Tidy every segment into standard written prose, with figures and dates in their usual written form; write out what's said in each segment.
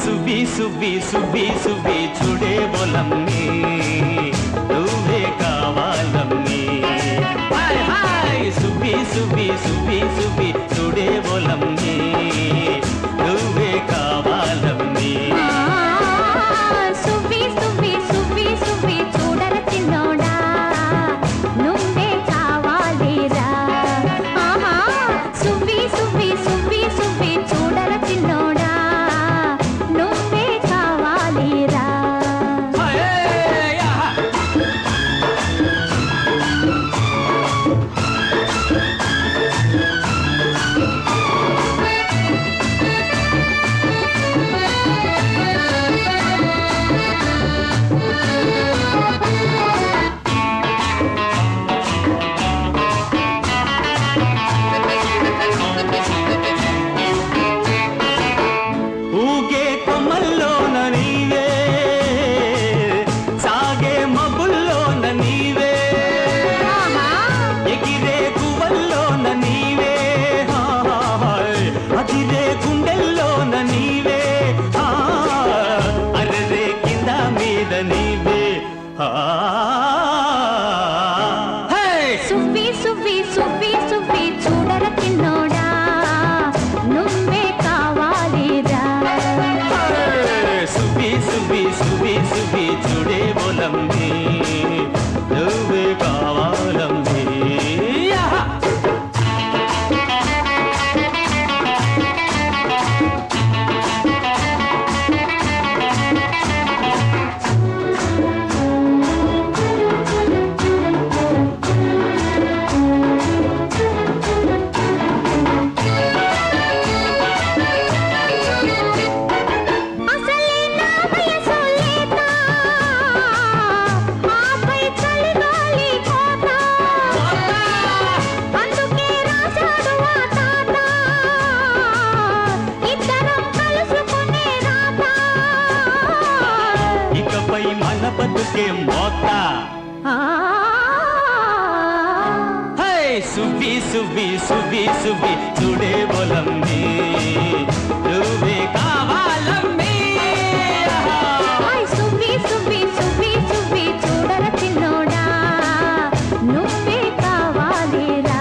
సువ్వి సువ్వి సువ్వి సువ్వి చూడే బొలమ్మి నువ్వే కావాలమ్మి hi hi Suvvi Suvvi Suvvi Suvvi చూడే బొలమ్మి నువ్వే కావాలమ్మి సువ్వి సువ్వి సువ్వి సువ్వి చూడర చిన్నోడా నువ్వే కావాలిరా ఆహా సువ్వి సువ్వి సువ్వి సువ్వి చూడర చిన్నోడా నువ్వే కావాలిరా ఊగే కొమ్మల్లోన నీవే సాగే మబ్బుల్లోన నీవే ఎగిరే గువ్వల్లోన నీవే అదిరే గుండెల్లోన నీవే అరరే కింద మీద నీవే సువ్వి సువ్వి సువ్వి సువ్వి చూడర చిన్నోడా నువ్వే కావాలిరా సువ్వి సువ్వి సువ్వి సువ్వి చూడే బొలమ్మి నువ్వే కావాలమ్మి అసలే నా వయసు లేత ఆపై చలిగాలి కోత అందుకే రాశాడు ఆ తాత ఇద్దరం కలుసుకునే రాత ఇకపై మన బతుకే మోత సువ్వి సువ్వి సువ్వి సువ్వి చూడే బొలమ్మి నువ్వే కావాలమ్మి సువ్వి సువ్వి సువ్వి సువ్వి చూడర చిన్నోడా నువ్వే కావాలిరా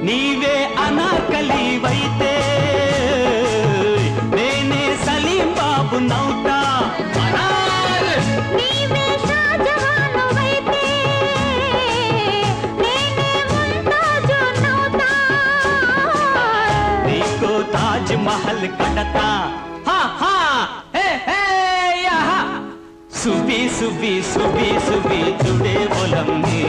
నీవే అనార్కలివైతే నేనే సలీం బాబు నౌతా నీవే షాజహానువైతే నేనే ముంతాజు నౌతా నీకో తాజ్ మహల్ కడతా సువ్వి సువ్వి సువ్వి సువ్వి చూడే బొలమ్మి